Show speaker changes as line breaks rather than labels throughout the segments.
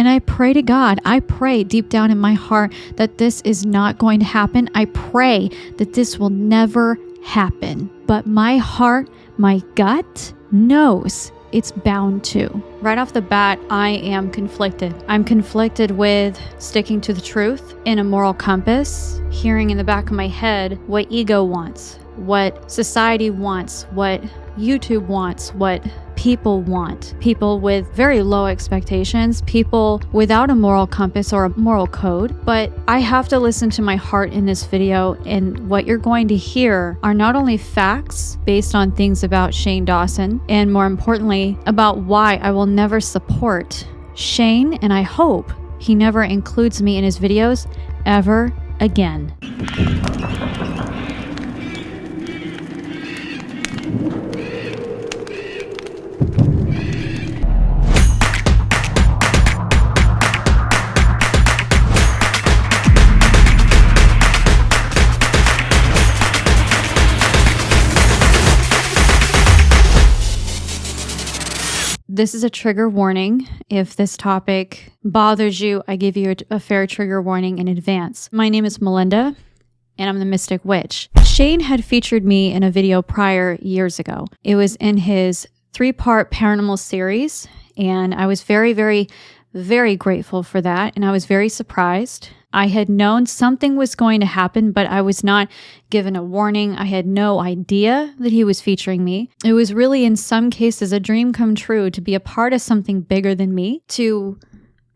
And I pray to God, I pray deep down in my heart that this is not going to happen. I pray that this will never happen. But my heart, my gut knows it's bound to. Right off the bat, I am conflicted. I'm conflicted with sticking to the truth in a moral compass, hearing in the back of my head what ego wants, what society wants, what YouTube wants, what people want. People with very low expectations, people without a moral compass or a moral code. But I have to listen to my heart in this video, and what you're going to hear are not only facts based on things about Shane Dawson, and more importantly, about why I will never support Shane, and I hope he never includes me in his videos ever again. This is a trigger warning. If this topic bothers you, I give you a fair trigger warning in advance. My name is Melinda, and I'm the Mystic Witch. Shane had featured me in a video prior years ago. It was in his 3-part paranormal series, and I was very, very, very grateful for that, and I was very surprised. I had known something was going to happen, but I was not given a warning. I had no idea that he was featuring me. It was really, in some cases, a dream come true to be a part of something bigger than me, to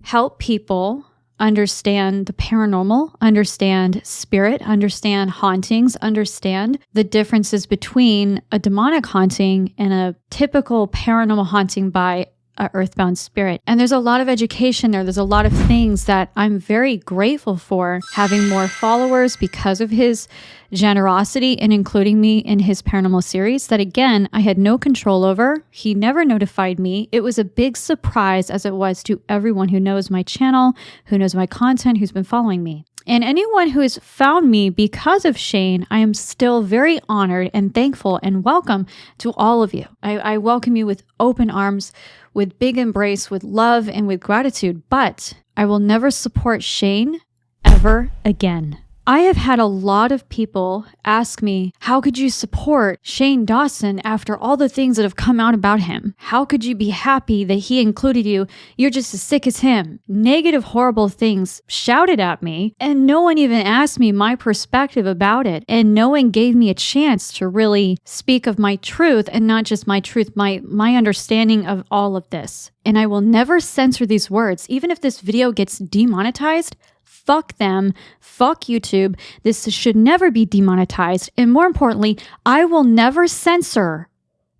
help people understand the paranormal, understand spirit, understand hauntings, understand the differences between a demonic haunting and a typical paranormal haunting by an earthbound spirit. And there's a lot of education there. There's a lot of things that I'm very grateful for, having more followers because of his generosity in including me in his paranormal series that, again, I had no control over. He never notified me. It was a big surprise, as it was to everyone who knows my channel, who knows my content, who's been following me. And anyone who has found me because of Shane, I am still very honored and thankful and welcome to all of you. I welcome you with open arms, with big embrace, with love, and with gratitude. But I will never support Shane ever again. I have had a lot of people ask me, how could you support Shane Dawson after all the things that have come out about him? How could you be happy that he included you? You're just as sick as him. Negative, horrible things shouted at me, and no one even asked me my perspective about it. And no one gave me a chance to really speak of my truth, and not just my truth, my understanding of all of this. And I will never censor these words. Even if this video gets demonetized, fuck them, fuck YouTube. This should never be demonetized. And more importantly, I will never censor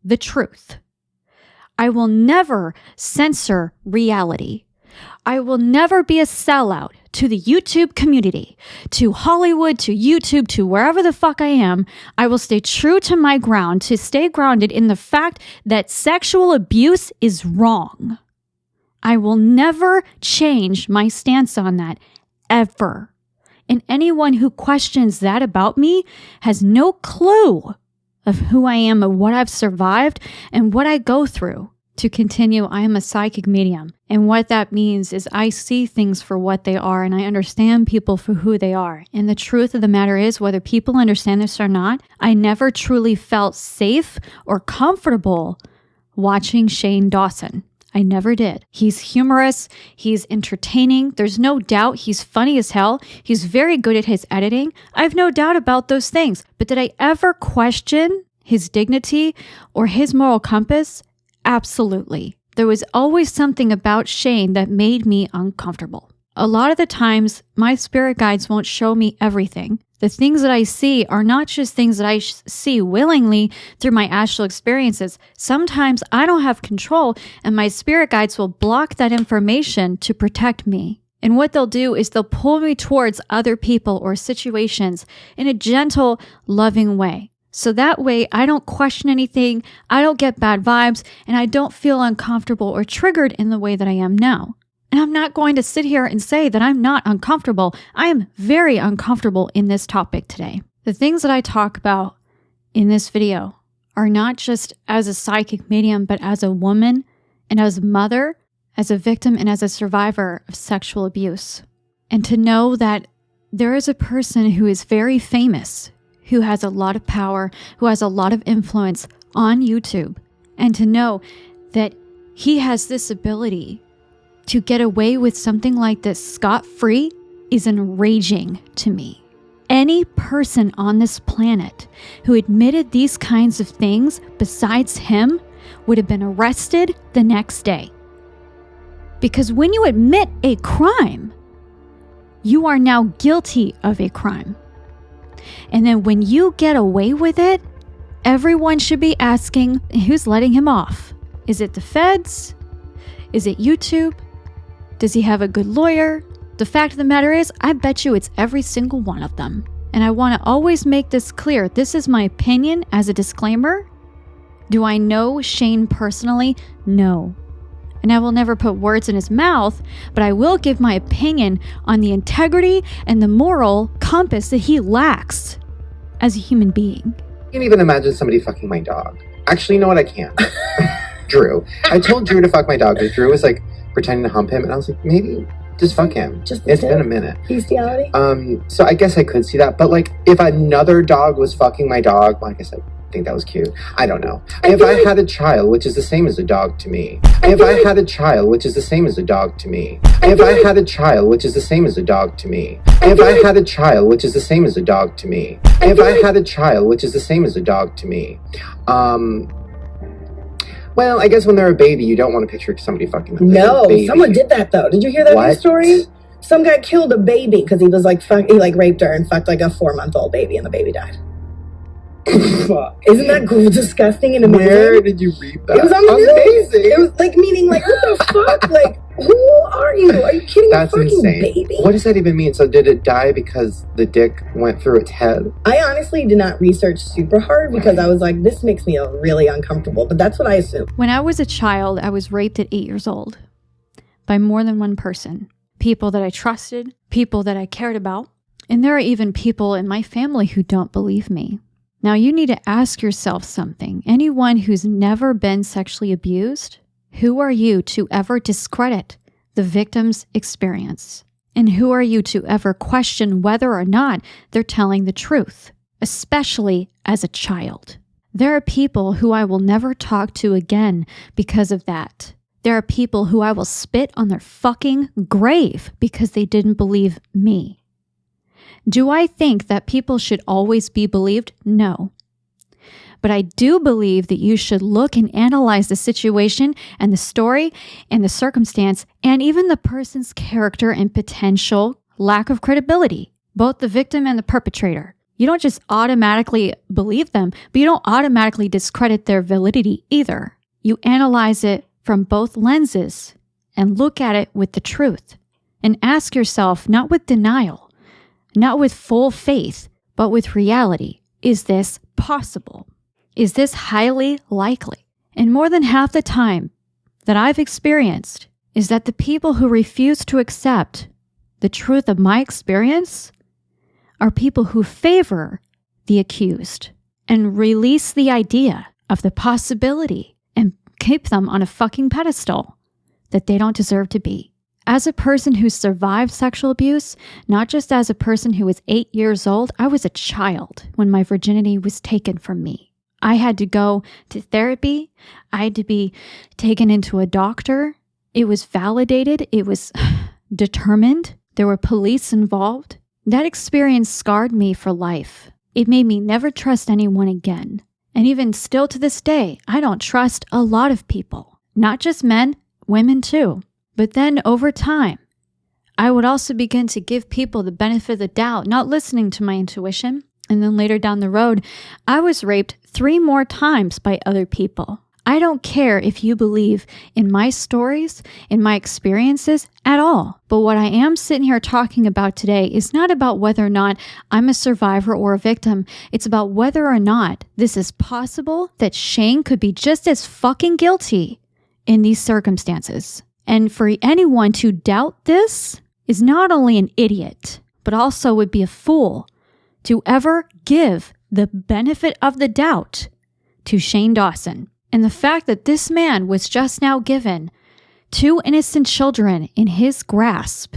the truth. I will never censor reality. I will never be a sellout to the YouTube community, to Hollywood, to YouTube, to wherever the fuck I am. I will stay true to my ground, to stay grounded in the fact that sexual abuse is wrong. I will never change my stance on that. Ever. And anyone who questions that about me has no clue of who I am and what I've survived and what I go through. To continue, I am a psychic medium. And what that means is I see things for what they are, and I understand people for who they are. And the truth of the matter is, whether people understand this or not, I never truly felt safe or comfortable watching Shane Dawson. I never did. He's humorous. He's entertaining. There's no doubt he's funny as hell. He's very good at his editing. I have no doubt about those things. But did I ever question his dignity or his moral compass? Absolutely. There was always something about Shane that made me uncomfortable. A lot of the times, my spirit guides won't show me everything. The things that I see are not just things that I see willingly through my astral experiences. Sometimes I don't have control, and my spirit guides will block that information to protect me. And what they'll do is they'll pull me towards other people or situations in a gentle, loving way. So that way I don't question anything, I don't get bad vibes, and I don't feel uncomfortable or triggered in the way that I am now. And I'm not going to sit here and say that I'm not uncomfortable. I am very uncomfortable in this topic today. The things that I talk about in this video are not just as a psychic medium, but as a woman and as a mother, as a victim and as a survivor of sexual abuse. And to know that there is a person who is very famous, who has a lot of power, who has a lot of influence on YouTube, and to know that he has this ability to get away with something like this scot-free is enraging to me. Any person on this planet who admitted these kinds of things besides him would have been arrested the next day. Because when you admit a crime, you are now guilty of a crime. And then when you get away with it, everyone should be asking, who's letting him off? Is it the feds? Is it YouTube? Does he have a good lawyer? The fact of the matter is, I bet you it's every single one of them. And I want to always make this clear. This is my opinion as a disclaimer. Do I know Shane personally? No. And I will never put words in his mouth, but I will give my opinion on the integrity and the moral compass that he lacks as a human being.
I can't even imagine somebody fucking my dog. Actually, you know what? I can. Drew. I told Drew to fuck my dog, because Drew was like pretending to hump him, and I was like, maybe just fuck him. It's been a minute.
Bestiality.
So I guess I could see that, but like if another dog was fucking my dog, like I said, I think that was cute. I don't know. If I had a child, which is the same as a dog to me. If I had a child, which is the same as a dog to me. If I had a child, which is the same as a dog to me. If I had a child, which is the same as a dog to me. If I had a child, which is the same as a dog to me. Well, I guess when they're a baby, you don't want to picture somebody fucking them.
No, someone did that though. Did you hear that news story? Some guy killed a baby because he was like, he like raped her and fucked like a 4-month-old baby, and the baby died. Isn't that disgusting and amazing?
Where did you read that?
It was on the news. It was like, meaning like, what the fuck? Like, who are you? Are you kidding?
That's
a fucking
insane.
Baby?
What does that even mean? So did it die because the dick went through its head?
I honestly did not research super hard because I was like, this makes me really uncomfortable. But that's what I assumed.
When I was a child, I was raped at 8 years old by more than one person. People that I trusted, people that I cared about. And there are even people in my family who don't believe me. Now, you need to ask yourself something. Anyone who's never been sexually abused, who are you to ever discredit the victim's experience? And who are you to ever question whether or not they're telling the truth, especially as a child? There are people who I will never talk to again because of that. There are people who I will spit on their fucking grave because they didn't believe me. Do I think that people should always be believed? No. But I do believe that you should look and analyze the situation and the story and the circumstance and even the person's character and potential lack of credibility, both the victim and the perpetrator. You don't just automatically believe them, but you don't automatically discredit their validity either. You analyze it from both lenses and look at it with the truth and ask yourself, not with denial, not with full faith, but with reality. Is this possible? Is this highly likely? And more than half the time that I've experienced is that the people who refuse to accept the truth of my experience are people who favor the accused and release the idea of the possibility and keep them on a fucking pedestal that they don't deserve to be. As a person who survived sexual abuse, not just as a person who was 8 years old, I was a child when my virginity was taken from me. I had to go to therapy. I had to be taken into a doctor. It was validated. It was determined. There were police involved. That experience scarred me for life. It made me never trust anyone again. And even still to this day, I don't trust a lot of people. Not just men, women too. But then over time, I would also begin to give people the benefit of the doubt, not listening to my intuition. And then later down the road, I was raped 3 more times by other people. I don't care if you believe in my stories, in my experiences at all. But what I am sitting here talking about today is not about whether or not I'm a survivor or a victim. It's about whether or not this is possible that Shane could be just as fucking guilty in these circumstances. And for anyone to doubt this is not only an idiot, but also would be a fool to ever give the benefit of the doubt to Shane Dawson. And the fact that this man was just now given 2 innocent children in his grasp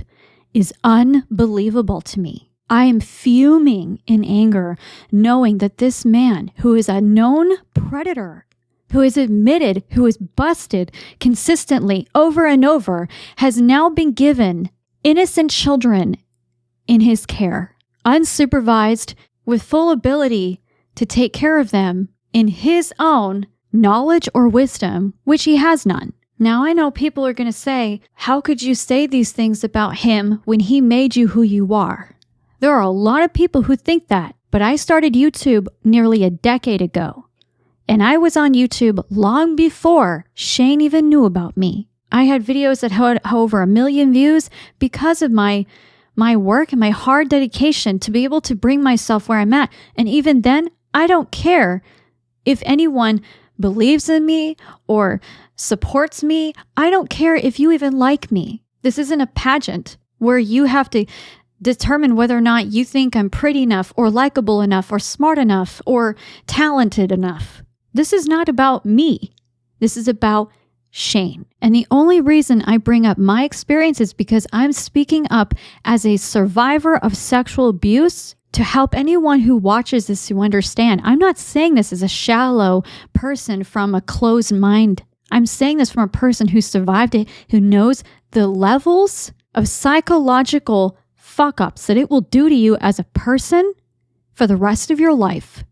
is unbelievable to me. I am fuming in anger knowing that this man, who is a known predator, who is admitted, who is busted consistently over and over, has now been given innocent children in his care, unsupervised, with full ability to take care of them in his own knowledge or wisdom, which he has none. Now, I know people are going to say, how could you say these things about him when he made you who you are? There are a lot of people who think that, but I started YouTube nearly a decade ago. And I was on YouTube long before Shane even knew about me. I had videos that had over 1 million views because of my work and my hard dedication to be able to bring myself where I'm at. And even then, I don't care if anyone believes in me or supports me. I don't care if you even like me. This isn't a pageant where you have to determine whether or not you think I'm pretty enough or likable enough or smart enough or talented enough. This is not about me. This is about Shane. And the only reason I bring up my experience is because I'm speaking up as a survivor of sexual abuse to help anyone who watches this to understand. I'm not saying this as a shallow person from a closed mind. I'm saying this from a person who survived it, who knows the levels of psychological fuck-ups that it will do to you as a person for the rest of your life.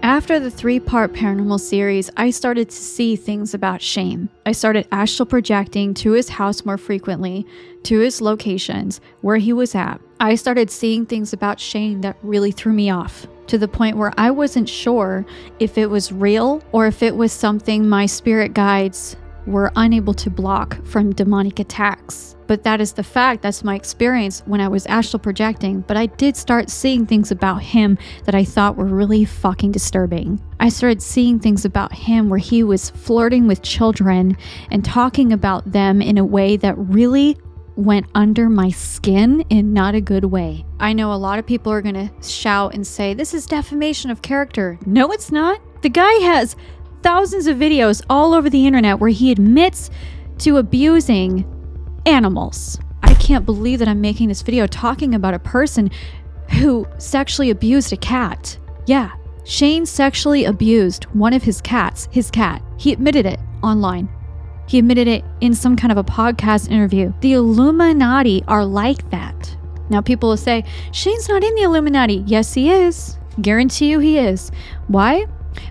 After the 3-part paranormal series, I started to see things about Shane. I started astral projecting to his house more frequently, to his locations, where he was at. I started seeing things about Shane that really threw me off, to the point where I wasn't sure if it was real or if it was something my spirit guides were unable to block from demonic attacks. But that is the fact. That's my experience when I was astral projecting. But I did start seeing things about him that I thought were really fucking disturbing. I started seeing things about him where he was flirting with children and talking about them in a way that really went under my skin in not a good way. I know a lot of people are going to shout and say, this is defamation of character. No, it's not. The guy has thousands of videos all over the internet where he admits to abusing animals. I can't believe that I'm making this video talking about a person who sexually abused a cat. Yeah, Shane sexually abused one of his cats, his cat. He admitted it online. He admitted it in some kind of a podcast interview. The Illuminati are like that. Now people will say, Shane's not in the Illuminati. Yes, he is. Guarantee you he is. Why?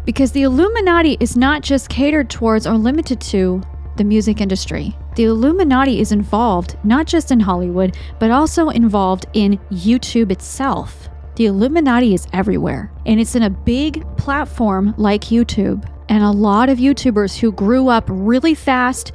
Because the Illuminati is not just catered towards or limited to the music industry. The Illuminati is involved not just in Hollywood, but also involved in YouTube itself. The Illuminati is everywhere, and it's in a big platform like YouTube. And a lot of YouTubers who grew up really fast,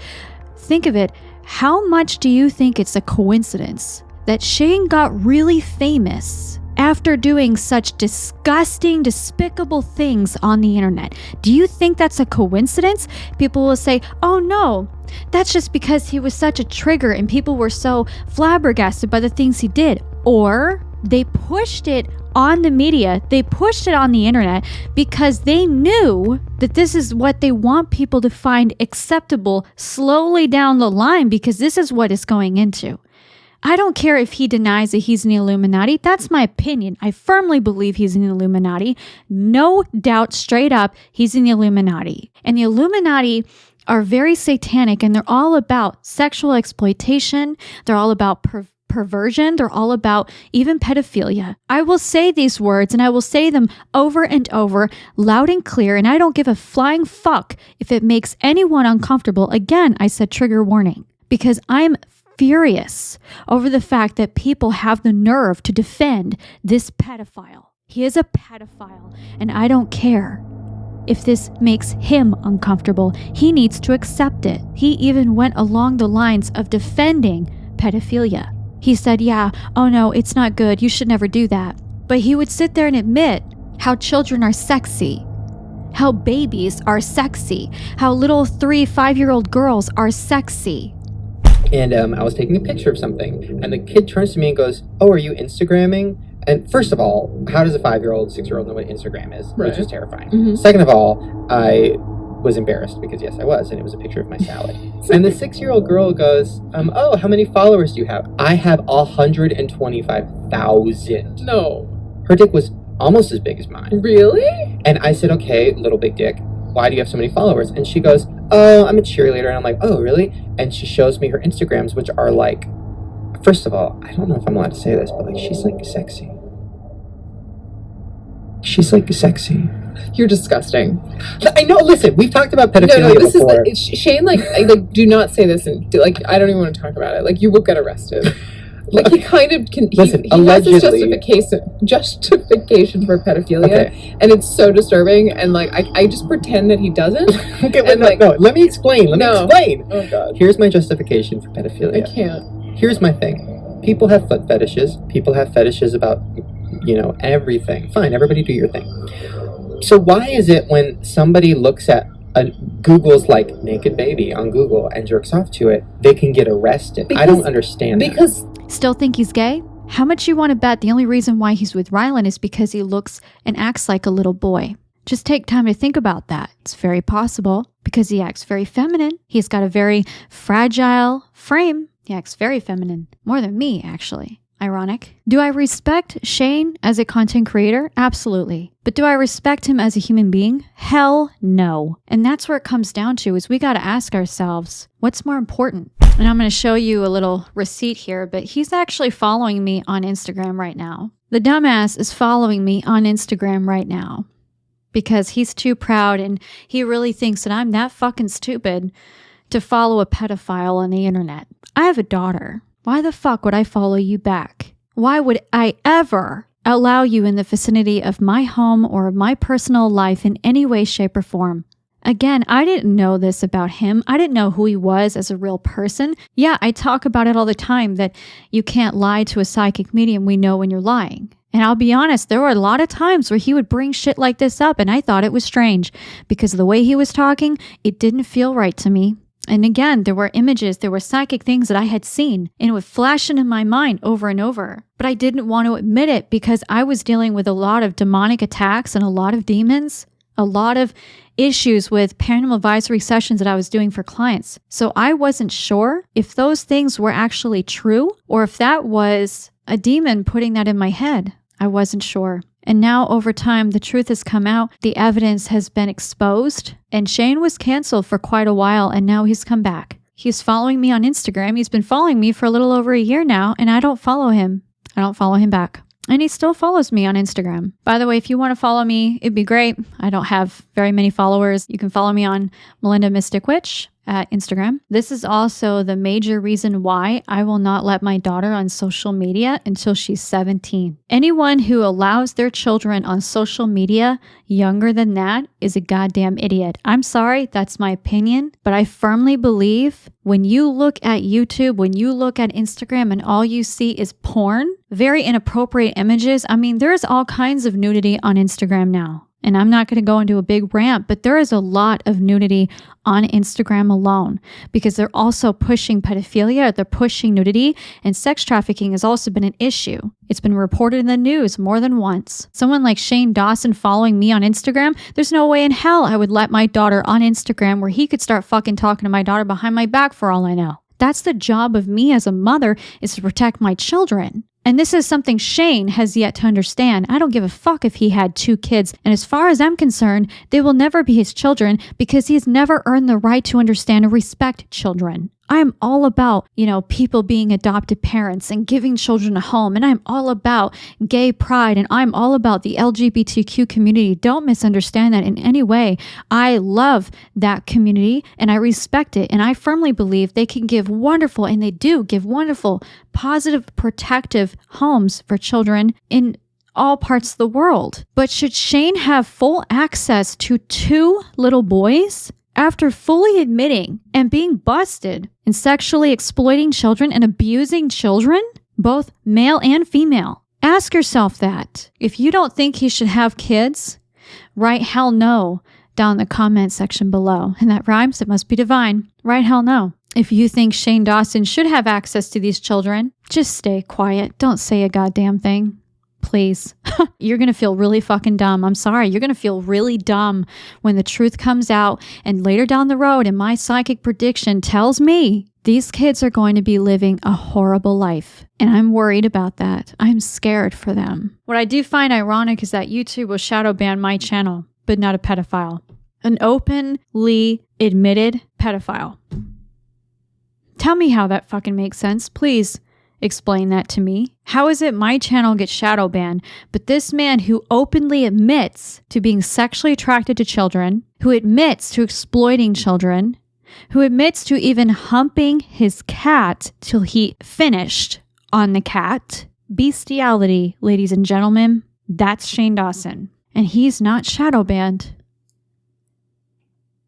think of it, how much do you think it's a coincidence that Shane got really famous after doing such disgusting, despicable things on the internet? Do you think that's a coincidence? People will say, oh no, that's just because he was such a trigger and people were so flabbergasted by the things he did. Or they pushed it on the media, they pushed it on the internet because they knew that this is what they want people to find acceptable slowly down the line, because this is what it's going into. I don't care if he denies that he's in the Illuminati. That's my opinion. I firmly believe he's in the Illuminati. No doubt, straight up, he's in the Illuminati. And the Illuminati are very satanic, and they're all about sexual exploitation. They're all about perversion. They're all about even pedophilia. I will say these words, and I will say them over and over, loud and clear, and I don't give a flying fuck if it makes anyone uncomfortable. Again, I said trigger warning, because I'm furious over the fact that people have the nerve to defend this pedophile. He is a pedophile, and I don't care if this makes him uncomfortable. He needs to accept it. He even went along the lines of defending pedophilia. He said, yeah, oh no, it's not good. You should never do that. But he would sit there and admit how children are sexy, how babies are sexy, how little 3-5-year-old girls are sexy.
And I was taking a picture of something, and the kid turns to me and goes, oh, are you Instagramming? And first of all, how does a 5-year-old, 6-year-old know what Instagram is?
Right.
Which is terrifying. Second of all, I was embarrassed because yes, I was, and it was a picture of my salad. And the 6-year-old girl goes, oh, how many followers do you have? I have 125,000.
No.
Her dick was almost as big as mine.
Really?
And I said, okay, little big dick, why do you have so many followers? And she goes, oh, I'm a cheerleader. And I'm like, oh, really? And she shows me her Instagrams, which are like, first of all, I don't know if I'm allowed to say this, but like, she's like sexy. She's like sexy.
You're disgusting.
I know. Listen, we've talked about pedophilia
this
before.
is Shane. Like, do not say this, and like, I don't even want to talk about it. Like, you will get arrested. Like, he kind of can.
Listen,
he
allegedly,
has this justification for pedophilia, and it's so disturbing. And like, I just pretend that he doesn't.
Okay, but no. Let me explain. Let me explain.
Oh God.
Here's my justification for pedophilia.
I can't.
Here's my thing. People have foot fetishes. People have fetishes about, everything. Fine, everybody do your thing. So why is it when somebody looks at Google's like naked baby on Google and jerks off to it, they can get arrested? I don't understand
because
that.
Still think he's gay? How much you want to bet the only reason why he's with Rylan is because he looks and acts like a little boy? Just take time to think about that. It's very possible because he acts very feminine. He's got a very fragile frame. He acts very feminine. More than me, actually. Ironic. Do I respect Shane as a content creator? Absolutely. But do I respect him as a human being? Hell no. And that's where it comes down to, is we got to ask ourselves, what's more important? And I'm going to show you a little receipt here, but he's actually following me on Instagram right now. The dumbass is following me on Instagram right now because he's too proud and he really thinks that I'm that fucking stupid to follow a pedophile on the internet. I have a daughter. Why the fuck would I follow you back? Why would I ever allow you in the vicinity of my home or my personal life in any way, shape, or form? Again, I didn't know this about him. I didn't know who he was as a real person. Yeah, I talk about it all the time that you can't lie to a psychic medium. We know when you're lying. And I'll be honest, there were a lot of times where he would bring shit like this up and I thought it was strange because the way he was talking, it didn't feel right to me. And again, there were images, there were psychic things that I had seen and it would flash into my mind over and over. But I didn't want to admit it because I was dealing with a lot of demonic attacks and a lot of demons, a lot of issues with paranormal advisory sessions that I was doing for clients. So I wasn't sure if those things were actually true or if that was a demon putting that in my head. I wasn't sure. And now over time, the truth has come out. The evidence has been exposed. And Shane was canceled for quite a while and now he's come back. He's following me on Instagram. He's been following me for a little over a year now and I don't follow him. I don't follow him back. And he still follows me on Instagram. By the way, if you want to follow me, it'd be great. I don't have very many followers. You can follow me on Melinda Mystic Witch at Instagram. This is also the major reason why I will not let my daughter on social media until she's 17. Anyone who allows their children on social media younger than that is a goddamn idiot. I'm sorry, that's my opinion, but I firmly believe when you look at YouTube, when you look at Instagram and all you see is porn, very inappropriate images. I mean, there's all kinds of nudity on Instagram now. And I'm not going to go into a big rant, but there is a lot of nudity on Instagram alone because they're also pushing pedophilia, they're pushing nudity, and sex trafficking has also been an issue. It's been reported in the news more than once. Someone like Shane Dawson following me on Instagram, there's no way in hell I would let my daughter on Instagram where he could start fucking talking to my daughter behind my back for all I know. That's the job of me as a mother, is to protect my children. And this is something Shane has yet to understand. I don't give a fuck if he had 2 kids. And as far as I'm concerned, they will never be his children because he has never earned the right to understand and respect children. I'm all about, people being adopted parents and giving children a home. And I'm all about gay pride. And I'm all about the LGBTQ community. Don't misunderstand that in any way. I love that community and I respect it. And I firmly believe they can give wonderful, and they do give wonderful, positive, protective homes for children in all parts of the world. But should Shane have full access to 2 little boys? After fully admitting and being busted in sexually exploiting children and abusing children, both male and female, ask yourself that. If you don't think he should have kids, write hell no down in the comment section below. And that rhymes, it must be divine. Write hell no. If you think Shane Dawson should have access to these children, just stay quiet. Don't say a goddamn thing. please. You're going to feel really fucking dumb. I'm sorry. You're going to feel really dumb when the truth comes out. And later down the road, and my psychic prediction tells me these kids are going to be living a horrible life. And I'm worried about that. I'm scared for them. What I do find ironic is that YouTube will shadow ban my channel, but not a pedophile. An openly admitted pedophile. Tell me how that fucking makes sense. Please explain that to me. How is it my channel gets shadow banned, but this man who openly admits to being sexually attracted to children, who admits to exploiting children, who admits to even humping his cat till he finished on the cat. Bestiality, ladies and gentlemen. That's Shane Dawson. And he's not shadow banned.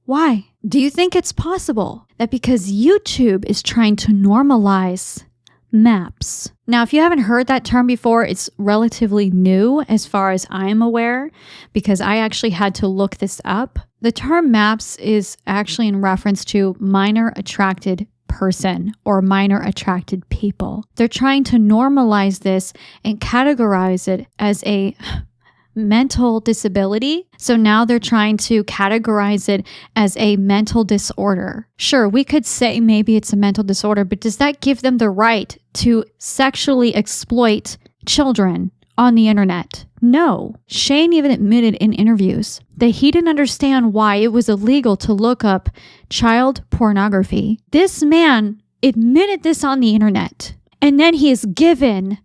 Why? Do you think it's possible that because YouTube is trying to normalize maps? Now, if you haven't heard that term before, it's relatively new as far as I'm aware, because I actually had to look this up. The term maps is actually in reference to minor attracted person or minor attracted people. They're trying to normalize this and categorize it as a mental disability. So now they're trying to categorize it as a mental disorder. Sure, we could say maybe it's a mental disorder, but does that give them the right to sexually exploit children on the internet? No. Shane even admitted in interviews that he didn't understand why it was illegal to look up child pornography. This man admitted this on the internet, and then he is given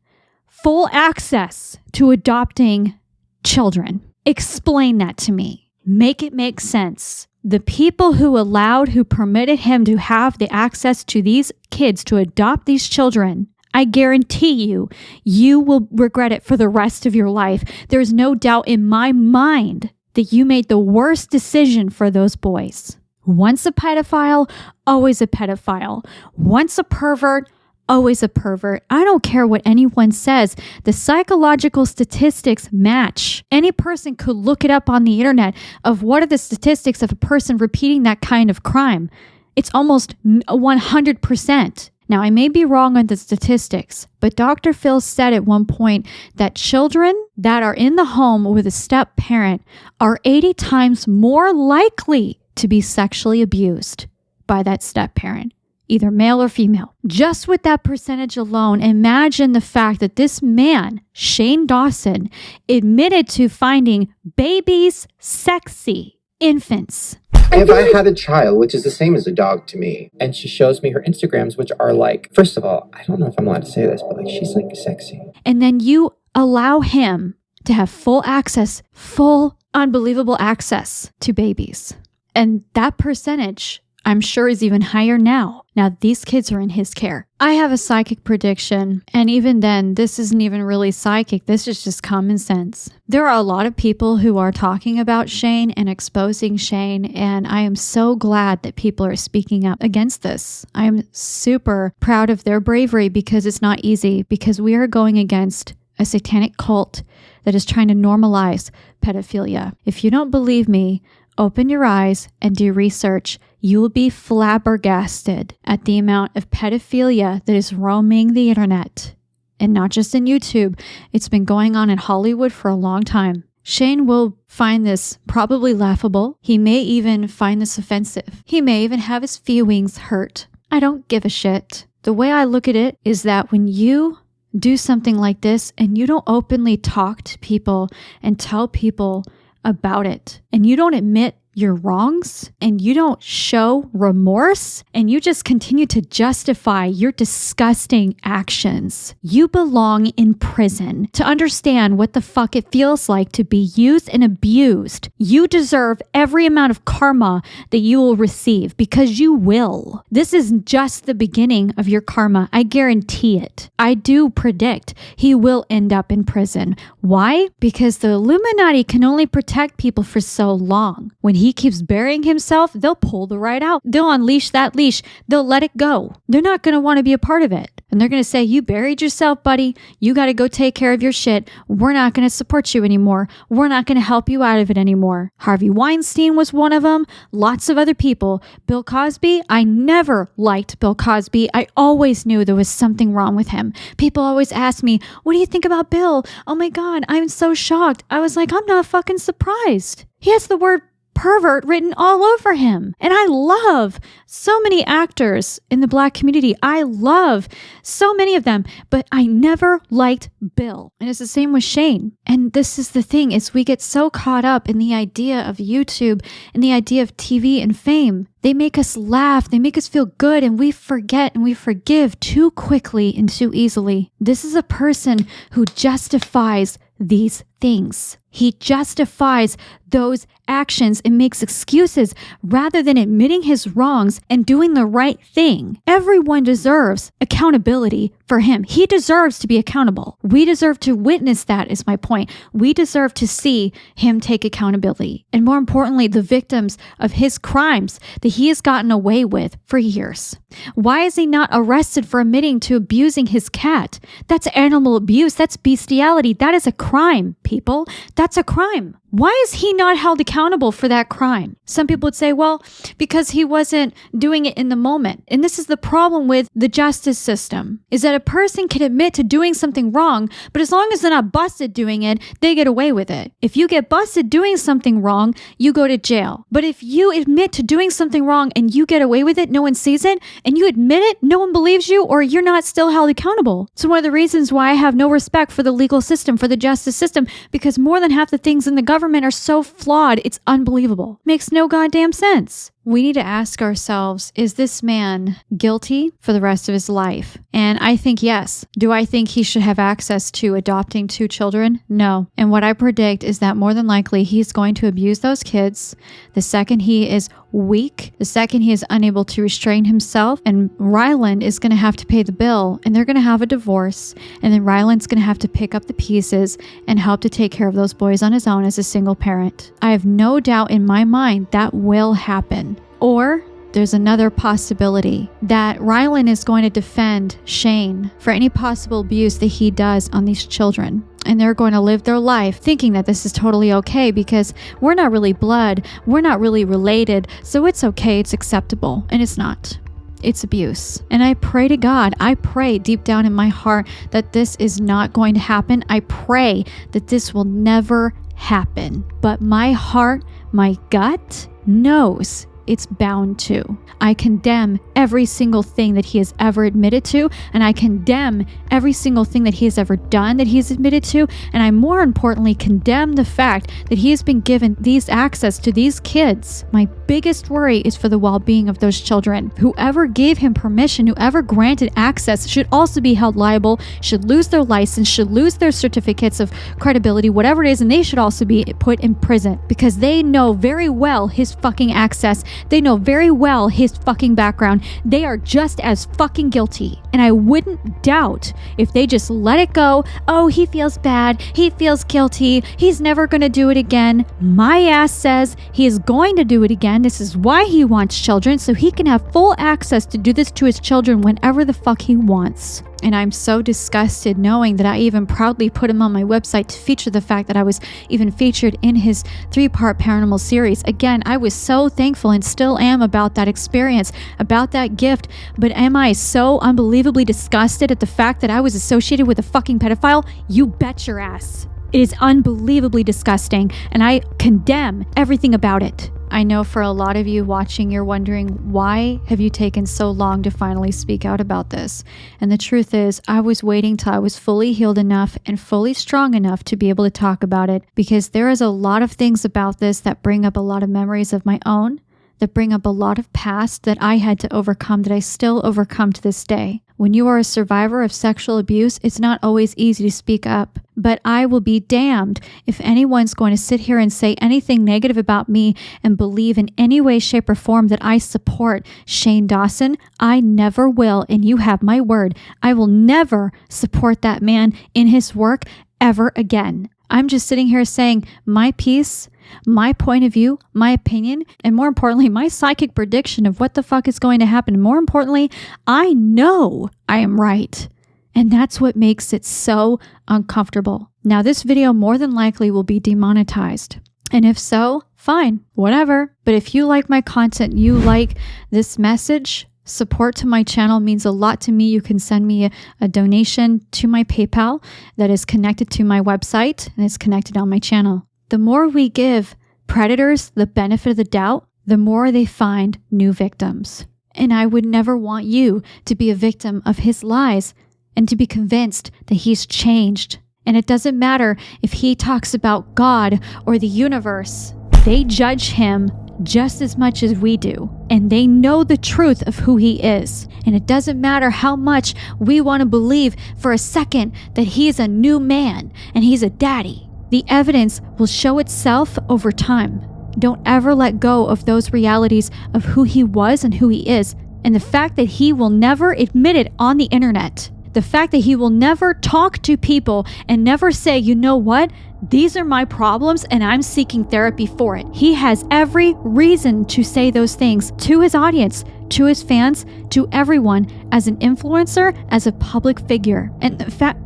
full access to adopting children. Explain that to me. Make it make sense. The people who permitted him to have the access to these kids to adopt these children, I guarantee you will regret it for the rest of your life. There's no doubt in my mind that you made the worst decision for those boys. Once a pedophile, always a pedophile. Once a pervert, always a pervert. I don't care what anyone says. The psychological statistics match. Any person could look it up on the internet of what are the statistics of a person repeating that kind of crime. It's almost 100%. Now, I may be wrong on the statistics, but Dr. Phil said at one point that children that are in the home with a step parent are 80 times more likely to be sexually abused by that step parent, either male or female. Just with that percentage alone, imagine the fact that this man, Shane Dawson, admitted to finding babies sexy, infants.
If I had a child, which is the same as a dog to me, and she shows me her Instagrams, which are like, first of all, I don't know if I'm allowed to say this, but like, she's like sexy.
And then you allow him to have full access, full unbelievable access to babies. And that percentage, I'm sure, is even higher now. Now, these kids are in his care. I have a psychic prediction, and even then, this isn't even really psychic. This is just common sense. There are a lot of people who are talking about Shane and exposing Shane, and I am so glad that people are speaking up against this. I am super proud of their bravery because it's not easy, because we are going against a satanic cult that is trying to normalize pedophilia. If you don't believe me, open your eyes and do research. You will be flabbergasted at the amount of pedophilia that is roaming the internet. And not just in YouTube. It's been going on in Hollywood for a long time. Shane will find this probably laughable. He may even find this offensive. He may even have his feelings hurt. I don't give a shit. The way I look at it is that when you do something like this and you don't openly talk to people and tell people about it, and you don't admit your wrongs, and you don't show remorse, and you just continue to justify your disgusting actions, you belong in prison. To understand what the fuck it feels like to be used and abused, you deserve every amount of karma that you will receive, because you will. This is just the beginning of your karma. I guarantee it. I do predict he will end up in prison. Why? Because the Illuminati can only protect people for so long. When he he keeps burying himself, they'll pull the right out. They'll unleash that leash. They'll let it go. They're not going to want to be a part of it. And they're going to say, you buried yourself, buddy. You got to go take care of your shit. We're not going to support you anymore. We're not going to help you out of it anymore. Harvey Weinstein was one of them. Lots of other people. Bill Cosby, I never liked Bill Cosby. I always knew there was something wrong with him. People always ask me, what do you think about Bill? Oh my God, I'm so shocked. I was like, I'm not fucking surprised. He has the word pervert written all over him. And I love so many actors in the Black community. I love so many of them, but I never liked Bill. And it's the same with Shane. And this is the thing, is we get so caught up in the idea of YouTube and the idea of TV and fame. They make us laugh, they make us feel good, and we forget and we forgive too quickly and too easily. This is a person who justifies these things. He justifies those actions and makes excuses rather than admitting his wrongs and doing the right thing. Everyone deserves accountability for him. He deserves to be accountable. We deserve to witness that, is my point. We deserve to see him take accountability. And more importantly, the victims of his crimes that he has gotten away with for years. Why is he not arrested for admitting to abusing his cat? That's animal abuse. That's bestiality. That is a crime, people. That's a crime. Why is he not held accountable for that crime? Some people would say, well, because he wasn't doing it in the moment. And this is the problem with the justice system, is that a person can admit to doing something wrong, but as long as they're not busted doing it, they get away with it. If you get busted doing something wrong, you go to jail. But if you admit to doing something wrong and you get away with it, no one sees it, and you admit it, no one believes you, or you're not still held accountable. So one of the reasons why I have no respect for the legal system, for the justice system, because more than half the things in the government are so flawed, it's unbelievable. Makes no goddamn sense. We need to ask ourselves, is this man guilty for the rest of his life? And I think yes. Do I think he should have access to adopting 2 children? No. And what I predict is that more than likely he's going to abuse those kids the second he is weak, the second he is unable to restrain himself, and Ryland is going to have to pay the bill, and they're going to have a divorce, and then Ryland's going to have to pick up the pieces and help to take care of those boys on his own as a single parent. I have no doubt in my mind that will happen. Or there's another possibility that Ryland is going to defend Shane for any possible abuse that he does on these children. And they're going to live their life thinking that this is totally okay because we're not really blood, we're not really related, so it's okay, it's acceptable. And it's not. It's abuse. And I pray to God, I pray deep down in my heart that this is not going to happen. I pray that this will never happen. But my heart, my gut knows it's bound to. I condemn every single thing that he has ever admitted to, and I condemn every single thing that he has ever done that he has admitted to, and I more importantly condemn the fact that he has been given these access to these kids. My biggest worry is for the well-being of those children. Whoever gave him permission, whoever granted access should also be held liable, should lose their license, should lose their certificates of credibility, whatever it is, and they should also be put in prison because they know very well his fucking access. They know very well his fucking background. They are just as fucking guilty. And I wouldn't doubt if they just let it go. Oh, he feels bad. He feels guilty. He's never going to do it again. My ass says he is going to do it again. This is why he wants children, so he can have full access to do this to his children whenever the fuck he wants. And I'm so disgusted knowing that I even proudly put him on my website to feature the fact that I was even featured in his 3-part paranormal series. Again, I was so thankful and still am about that experience, about that gift. But am I so unbelievably disgusted at the fact that I was associated with a fucking pedophile? You bet your ass. It is unbelievably disgusting, and I condemn everything about it. I know for a lot of you watching, you're wondering, why have you taken so long to finally speak out about this? And the truth is, I was waiting till I was fully healed enough and fully strong enough to be able to talk about it, because there is a lot of things about this that bring up a lot of memories of my own, that bring up a lot of past that I had to overcome, that I still overcome to this day. When you are a survivor of sexual abuse, it's not always easy to speak up. But I will be damned if anyone's going to sit here and say anything negative about me and believe in any way, shape, or form that I support Shane Dawson. I never will, and you have my word. I will never support that man in his work ever again. I'm just sitting here saying my piece, my point of view, my opinion, and more importantly, my psychic prediction of what the fuck is going to happen. More importantly, I know I am right. And that's what makes it so uncomfortable. Now, this video more than likely will be demonetized. And if so, fine, whatever. But if you like my content, you like this message, support to my channel means a lot to me. You can send me a donation to my PayPal that is connected to my website and is connected on my channel. The more we give predators the benefit of the doubt, the more they find new victims. And I would never want you to be a victim of his lies and to be convinced that he's changed. And it doesn't matter if he talks about God or the universe. They judge him just as much as we do. And they know the truth of who he is. And it doesn't matter how much we want to believe for a second that he is a new man and he's a daddy. The evidence will show itself over time. Don't ever let go of those realities of who he was and who he is. And the fact that he will never admit it on the internet. The fact that he will never talk to people and never say, you know what? These are my problems and I'm seeking therapy for it. He has every reason to say those things to his audience, to his fans, to everyone as an influencer, as a public figure. And the fact...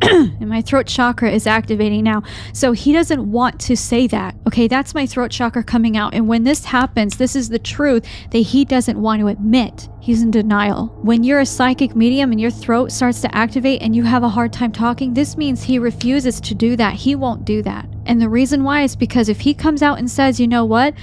and my throat chakra is activating now. So he doesn't want to say that. Okay, that's my throat chakra coming out. And when this happens, this is the truth that he doesn't want to admit. He's in denial. When you're a psychic medium and your throat starts to activate and you have a hard time talking, this means he refuses to do that. He won't do that. And the reason why is because if he comes out and says, you know what?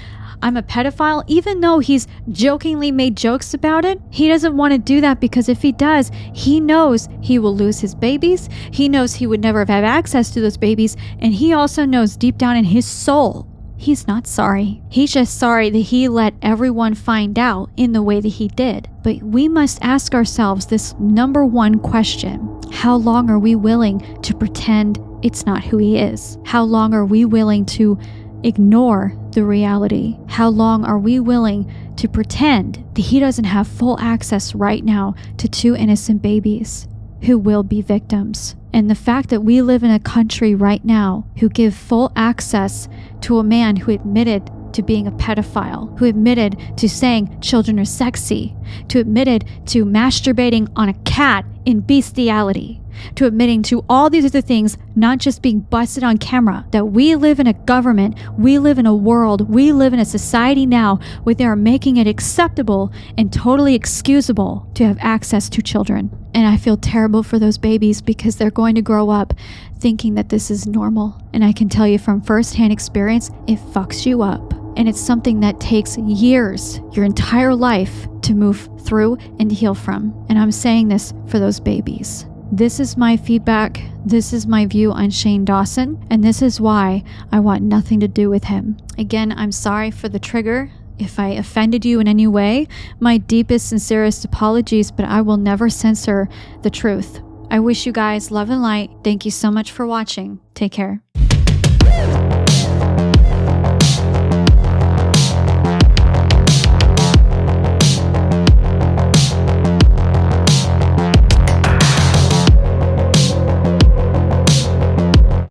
I'm a pedophile, even though he's jokingly made jokes about it, he doesn't want to do that because if he does, he knows he will lose his babies. He knows he would never have access to those babies. And he also knows deep down in his soul, he's not sorry. He's just sorry that he let everyone find out in the way that he did. But we must ask ourselves this number one question. How long are we willing to pretend it's not who he is? How long are we willing to ignore the reality? How long are we willing to pretend that he doesn't have full access right now to two innocent babies who will be victims? And the fact that we live in a country right now who give full access to a man who admitted to being a pedophile, who admitted to saying children are sexy, to admitted to masturbating on a cat in bestiality, to admitting to all these other things, not just being busted on camera, that we live in a government, we live in a world, we live in a society now where they are making it acceptable and totally excusable to have access to children. And I feel terrible for those babies because they're going to grow up thinking that this is normal. And I can tell you from firsthand experience, it fucks you up. And it's something that takes years, your entire life, to move through and heal from. And I'm saying this for those babies. This is my feedback. This is my view on Shane Dawson. And this is why I want nothing to do with him. Again, I'm sorry for the trigger. If I offended you in any way, my deepest, sincerest apologies, but I will never censor the truth. I wish you guys love and light. Thank you so much for watching. Take care.